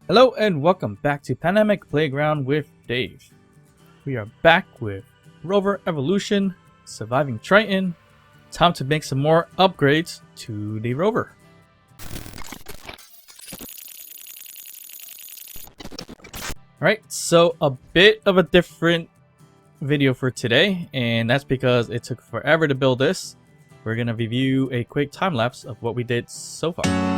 Hello and welcome back to Pandemic Playground with Dave. We are back with Rover Evolution, Surviving Triton. Time to make some more upgrades to the Rover. Alright, so a bit of a different video for today, and that's because it took forever to build this. We're going to review a quick time lapse of what we did so far.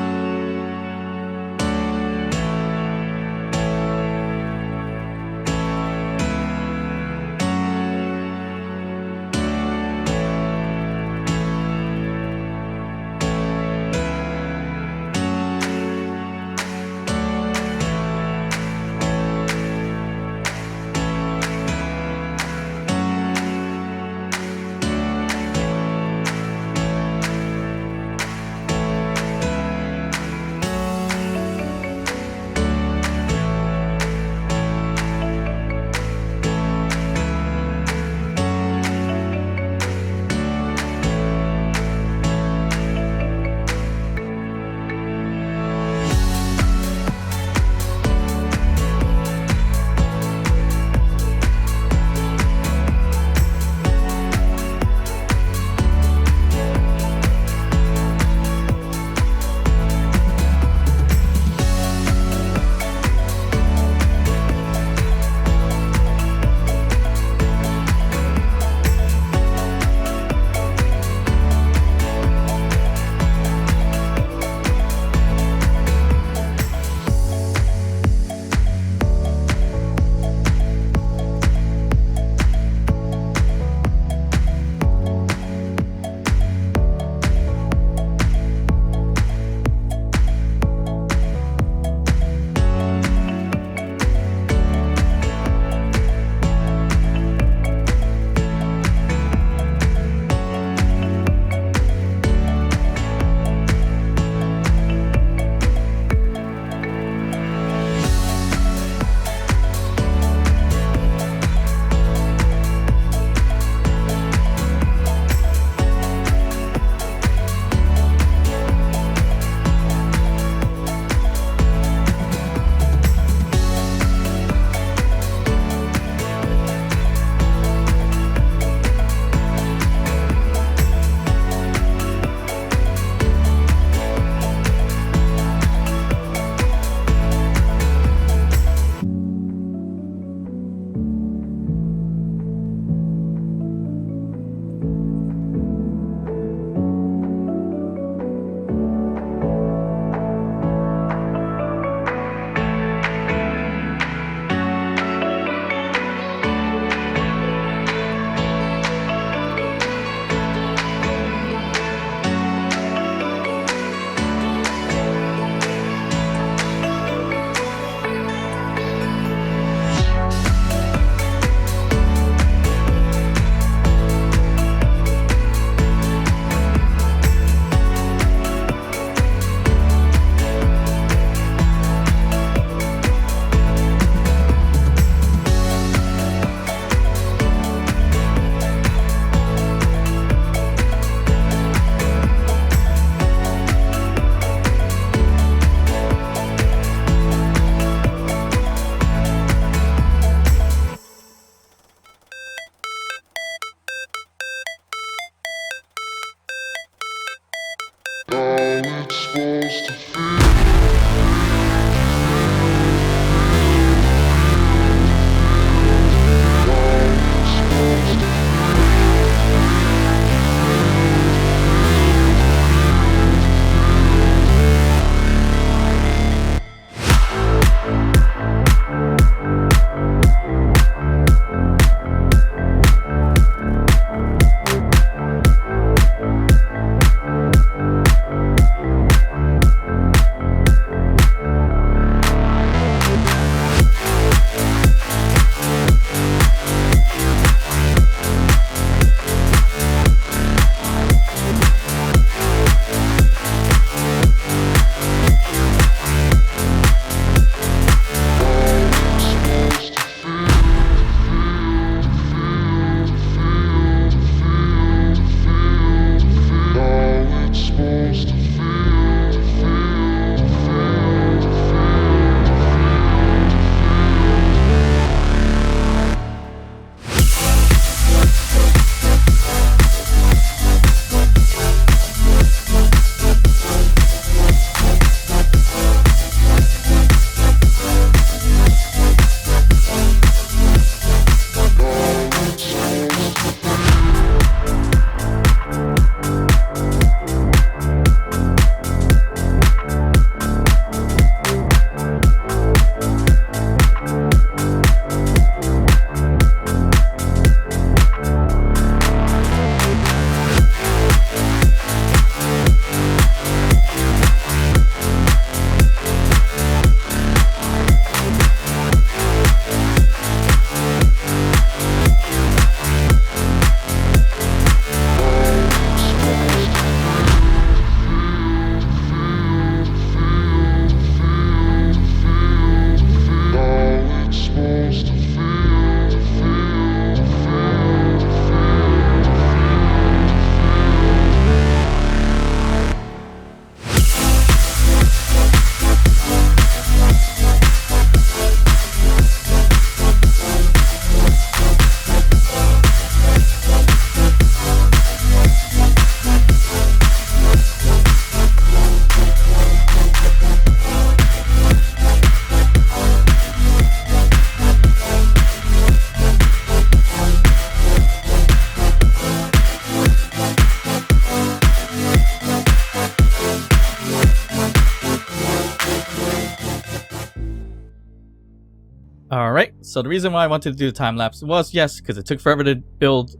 Alright, so the reason why I wanted to do the time lapse was, yes, because it took forever to build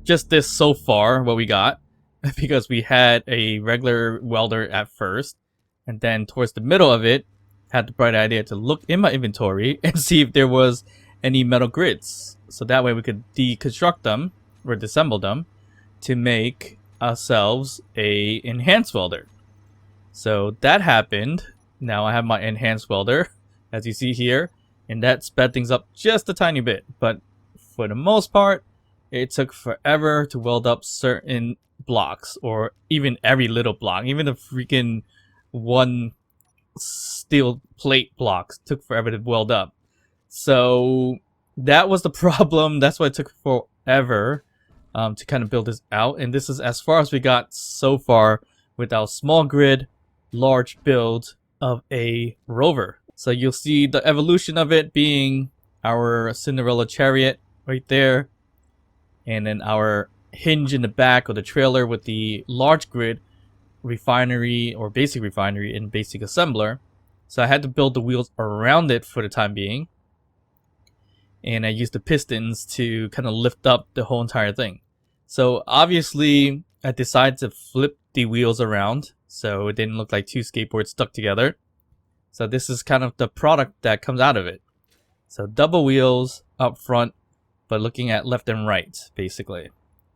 just this so far, what we got. Because we had a regular welder at first, and then towards the middle of it, had the bright idea to look in my inventory and see if there was any metal grids. So that way we could deconstruct them, or disassemble them, to make ourselves a enhanced welder. So that happened. Now I have my enhanced welder, as you see here, and that sped things up just a tiny bit. But for the most part, it took forever to weld up certain blocks, or even every little block. Even the freaking one steel plate blocks took forever to weld up. So that was the problem. That's why it took forever to kind of build this out. And this is as far as we got so far with our small grid, large build of a Rover. So you'll see the evolution of it being our Cinderella chariot right there, and then our hinge in the back of the trailer with the large grid refinery, or basic refinery, and basic assembler. So I had to build the wheels around it for the time being, and I used the pistons to kind of lift up the whole entire thing. So obviously I decided to flip the wheels around so it didn't look like two skateboards stuck together. So this is kind of the product that comes out of it. So double wheels up front, but looking at left and right, basically.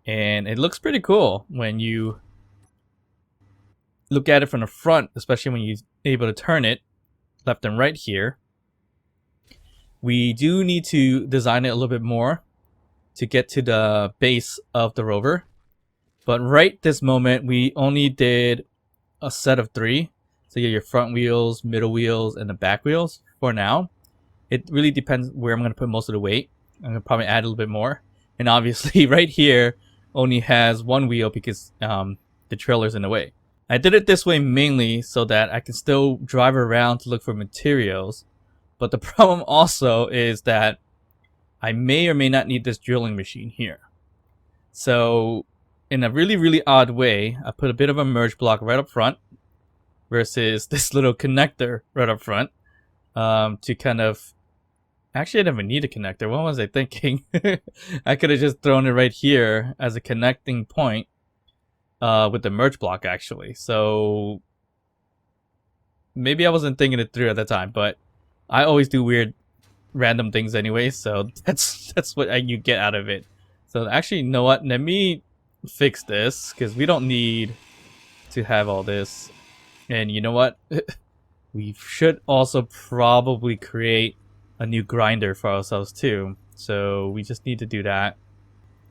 And it looks pretty cool when you look at it from the front, especially when you're able to turn it left and right here. We do need to design it a little bit more to get to the base of the Rover. But right this moment, we only did a set of 3. So you get your front wheels, middle wheels, and the back wheels for now. It really depends where I'm going to put most of the weight. I'm going to probably add a little bit more. And obviously right here only has 1 wheel because the trailer's in the way. I did it this way mainly so that I can still drive around to look for materials. But the problem also is that I may or may not need this drilling machine here. So in a really, really odd way, I put a bit of a merge block right up front versus this little connector right up front to kind of... Actually, I didn't even need a connector. What was I thinking? I could have just thrown it right here as a connecting point with the merge block, actually. So maybe I wasn't thinking it through at the time, but I always do weird random things anyway, so that's what you get out of it. So actually, you know what? Let me fix this, because we don't need to have all this. And you know what? We should also probably create a new grinder for ourselves too. So we just need to do that.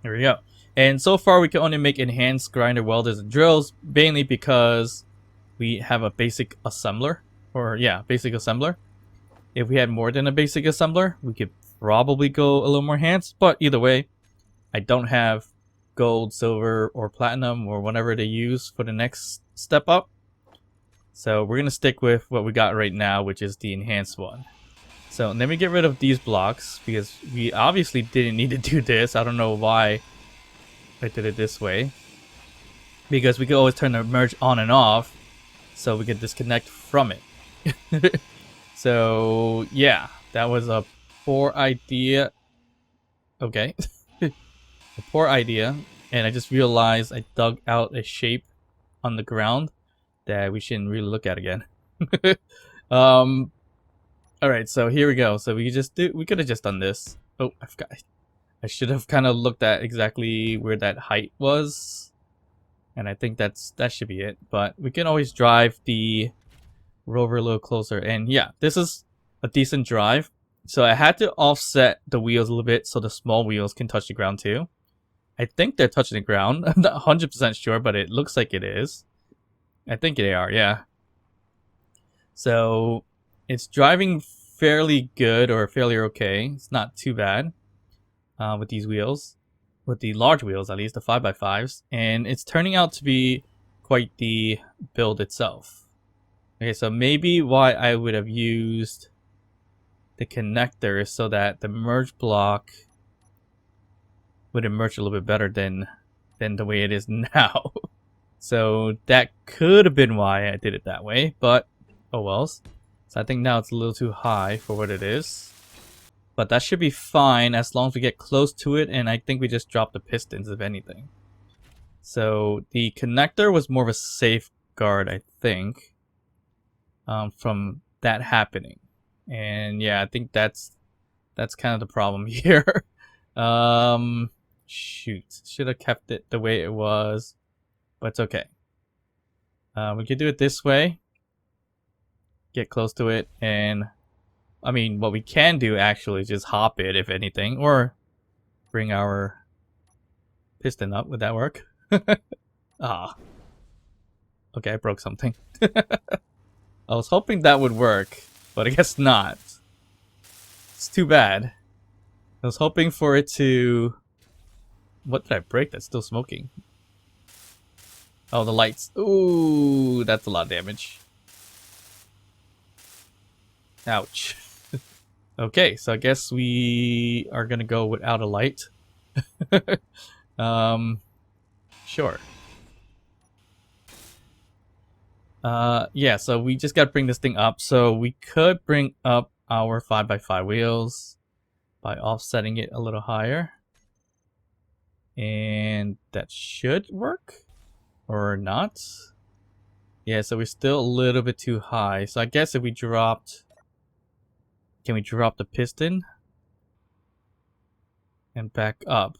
There we go. And so far we can only make enhanced grinder welders and drills, mainly because we have a basic assembler. Or yeah, basic assembler. If we had more than a basic assembler, we could probably go a little more enhanced. But either way, I don't have gold, silver, or platinum, or whatever they use for the next step up. So we're going to stick with what we got right now, which is the enhanced one. So let me get rid of these blocks, because we obviously didn't need to do this. I don't know why I did it this way. Because we could always turn the merge on and off, so we could disconnect from it. So yeah, that was a poor idea. Okay. A poor idea. And I just realized I dug out a shape on the ground that we shouldn't really look at again. Alright, so here we go. So we could have just done this. Oh, I forgot. I should have kind of looked at exactly where that height was. And I think that should be it. But we can always drive the Rover a little closer. And yeah, this is a decent drive. So I had to offset the wheels a little bit so the small wheels can touch the ground too. I think they're touching the ground. I'm not 100% sure, but it looks like it is. I think they are, yeah. So it's driving fairly good, or fairly okay. It's not too bad with these wheels. With the large wheels, at least, the 5x5s. And it's turning out to be quite the build itself. Okay, so maybe why I would have used the connector so that the merge block would emerge a little bit better than the way it is now. So that could have been why I did it that way, but oh wells. So I think now it's a little too high for what it is. But that should be fine as long as we get close to it, and I think we just drop the pistons if anything. So the connector was more of a safeguard, I think, from that happening. And yeah, I think that's kind of the problem here. Shoot, should have kept it the way it was, but it's okay. We could do it this way, get close to it, and I mean, what we can do actually is just hop it if anything, or bring our piston up. Would that work? Ah. Okay, I broke something. I was hoping that would work, but I guess not. It's too bad. I was hoping for it to... What did I break that's still smoking? Oh, the lights. Ooh, that's a lot of damage. Ouch. Okay, so I guess we are gonna go without a light. Sure. Yeah, so we just gotta bring this thing up. So we could bring up our 5x5 wheels by offsetting it a little higher. And that should work. Or not. Yeah, so we're still a little bit too high. So I guess if we dropped... Can we drop the piston? And back up.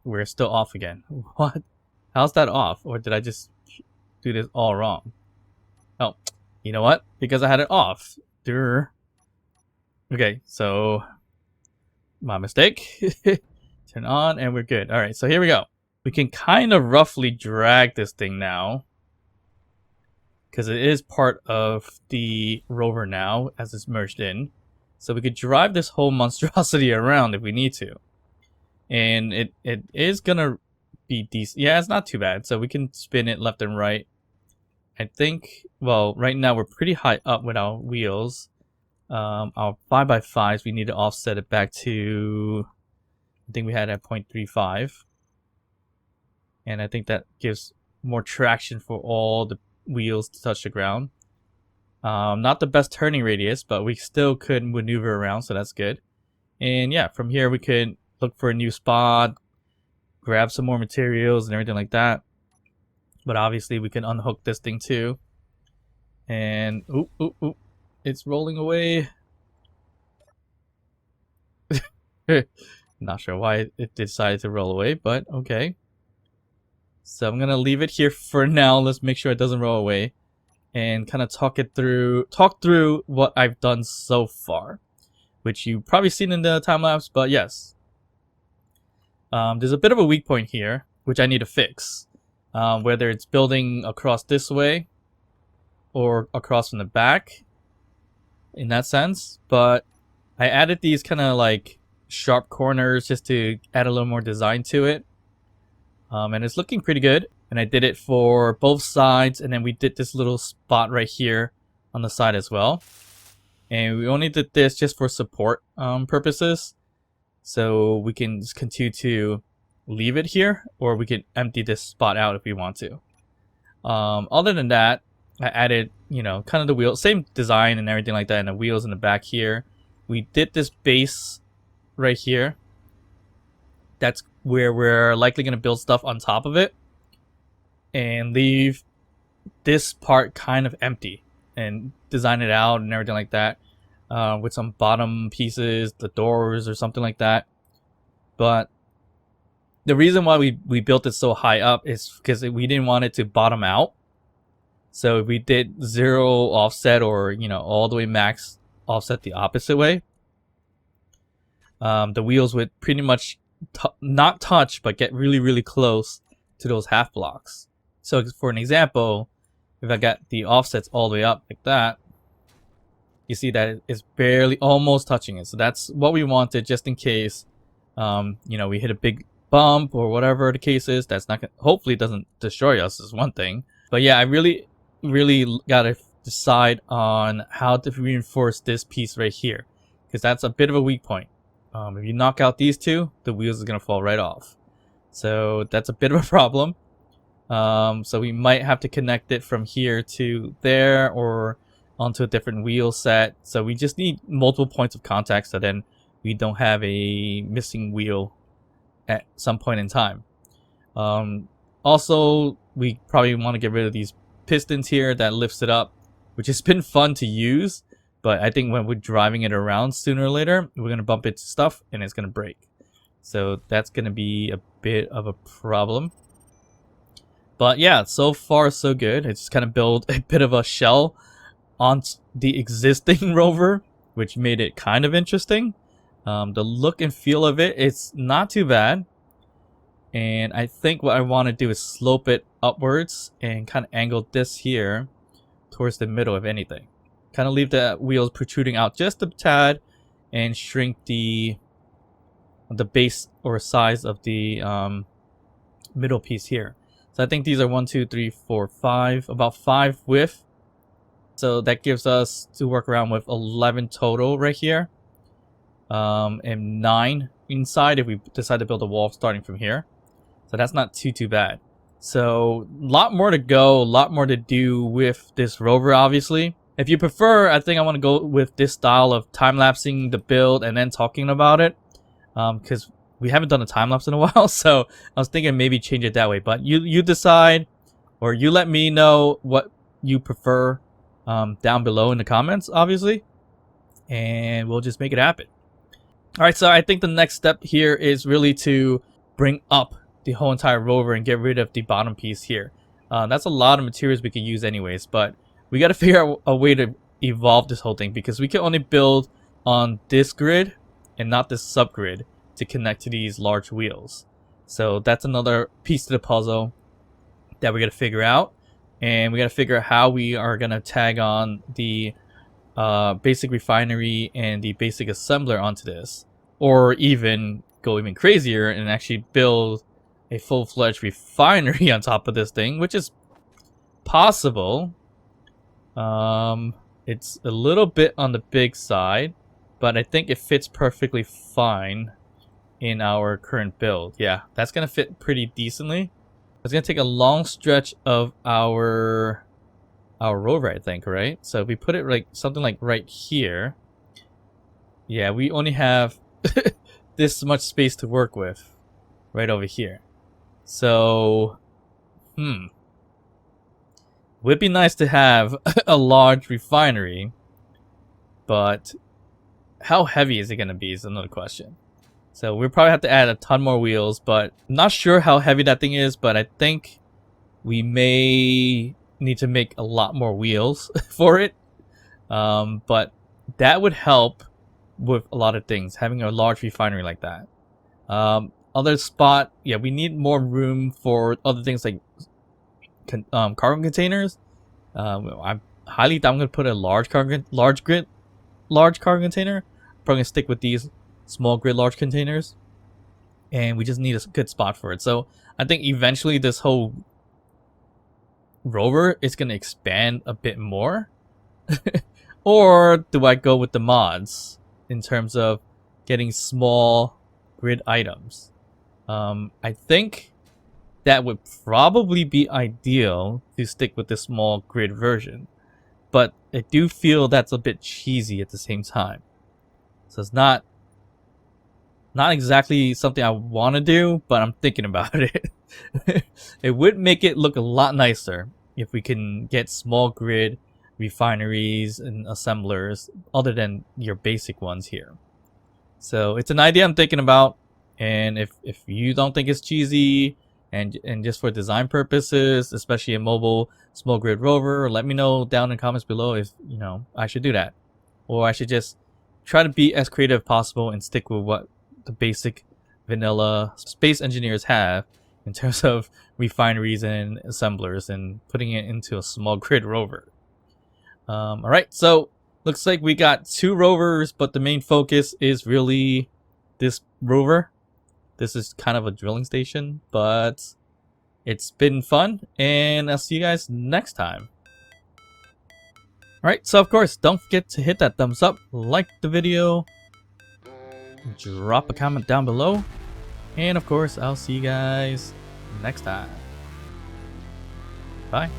We're still off again. What? How's that off? Or did I just do this all wrong? Oh, you know what? Because I had it off. Durr. Okay, so... My mistake. Turn on and we're good. Alright, so here we go. We can kind of roughly drag this thing now. Because it is part of the Rover now, as it's merged in. So we could drive this whole monstrosity around if we need to. And it is gonna be decent. Yeah, it's not too bad. So we can spin it left and right. I think, well, right now we're pretty high up with our wheels. Our 5x5s, we need to offset it back to, I think we had at 0.35. And I think that gives more traction for all the wheels to touch the ground. Not the best turning radius, but we still could maneuver around, so that's good. And yeah, from here we could look for a new spot, grab some more materials and everything like that. But obviously we can unhook this thing too. And oop, it's rolling away. Not sure why it decided to roll away, but okay. So I'm gonna leave it here for now. Let's make sure it doesn't roll away, and kind of talk through what I've done so far, which you've probably seen in the time lapse. But yes, there's a bit of a weak point here, which I need to fix. Whether it's building across this way or across from the back, in that sense. But I added these kind of like sharp corners just to add a little more design to it. And it's looking pretty good. And I did it for both sides, and then we did this little spot right here on the side as well. And we only did this just for support purposes. So we can just continue to leave it here, or we can empty this spot out if we want to. Other than that, I added, you know, kind of the wheel, same design and everything like that, and the wheels in the back here. We did this base right here. That's where we're likely going to build stuff on top of it and leave this part kind of empty and design it out and everything like that, with some bottom pieces, the doors or something like that. But the reason why we built it so high up is because we didn't want it to bottom out. So if we did 0 offset, or, you know, all the way max offset the opposite way, the wheels would pretty much not touch, but get really, really close to those half blocks. So for an example, if I got the offsets all the way up like that, you see that it's barely almost touching it. So that's what we wanted, just in case, you know, we hit a big bump or whatever the case is. That's not gonna, hopefully it doesn't destroy us, is one thing. But yeah, I really gotta decide on how to reinforce this piece right here, because that's a bit of a weak point. If you knock out these two, the wheels are gonna fall right off. So that's a bit of a problem. So we might have to connect it from here to there, or onto a different wheel set. So we just need multiple points of contact so then we don't have a missing wheel at some point in time. Also, we probably want to get rid of these pistons here that lifts it up, which has been fun to use, but I think when we're driving it around sooner or later, we're going to bump into stuff and it's going to break. So that's going to be a bit of a problem. But yeah, so far so good. I just kind of built a bit of a shell on the existing Rover, which made it kind of interesting. The look and feel of it, it's not too bad. And I think what I want to do is slope it upwards and kind of angle this here towards the middle, if anything. Kind of leave the wheels protruding out just a tad and shrink the base or size of the middle piece here. So I think these are 1, 2, 3, 4, 5, about 5 width. So that gives us to work around with 11 total right here. And 9 inside if we decide to build a wall starting from here. So that's not too bad. So a lot more to go, a lot more to do with this Rover, obviously. If you prefer, I think I want to go with this style of time-lapsing the build and then talking about it. Because we haven't done a time-lapse in a while, so I was thinking maybe change it that way. But you decide, or you let me know what you prefer down below in the comments, obviously. And we'll just make it happen. Alright, so I think the next step here is really to bring up the whole entire Rover and get rid of the bottom piece here. That's a lot of materials we could use anyways, but we got to figure out a way to evolve this whole thing because we can only build on this grid and not this subgrid to connect to these large wheels. So that's another piece to the puzzle that we got to figure out, and we got to figure out how we are going to tag on the basic refinery and the basic assembler onto this, or even go even crazier and actually build a full-fledged refinery on top of this thing, which is possible. It's a little bit on the big side, but I think it fits perfectly fine in our current build. Yeah, that's gonna fit pretty decently. It's gonna take a long stretch of our Rover, I think, right? So if we put it like something like right here, yeah, we only have this much space to work with right over here. So, would be nice to have a large refinery, but how heavy is it going to be is another question. So we'll probably have to add a ton more wheels, but I'm not sure how heavy that thing is, but I think we may need to make a lot more wheels for it. But that would help with a lot of things, having a large refinery like that. Other spot, yeah, we need more room for other things like cargo containers. I highly doubt I'm gonna put a large cargo container. I'm probably gonna stick with these small grid large containers, and we just need a good spot for it. So I think eventually this whole Rover is gonna expand a bit more. Or do I go with the mods in terms of getting small grid items? I think that would probably be ideal to stick with the small grid version, but I do feel that's a bit cheesy at the same time. So it's not exactly something I want to do, but I'm thinking about it. It would make it look a lot nicer if we can get small grid refineries and assemblers other than your basic ones here. So it's an idea I'm thinking about. And if you don't think it's cheesy and just for design purposes, especially a mobile small grid Rover, let me know down in the comments below if I should do that, or I should just try to be as creative as possible and stick with what the basic vanilla space engineers have in terms of refineries and assemblers and putting it into a small grid Rover. All right, so looks like we got 2 Rovers, but the main focus is really this Rover. This is kind of a drilling station, but it's been fun, and I'll see you guys next time. Alright, so of course, don't forget to hit that thumbs up, like the video, drop a comment down below, and of course, I'll see you guys next time. Bye.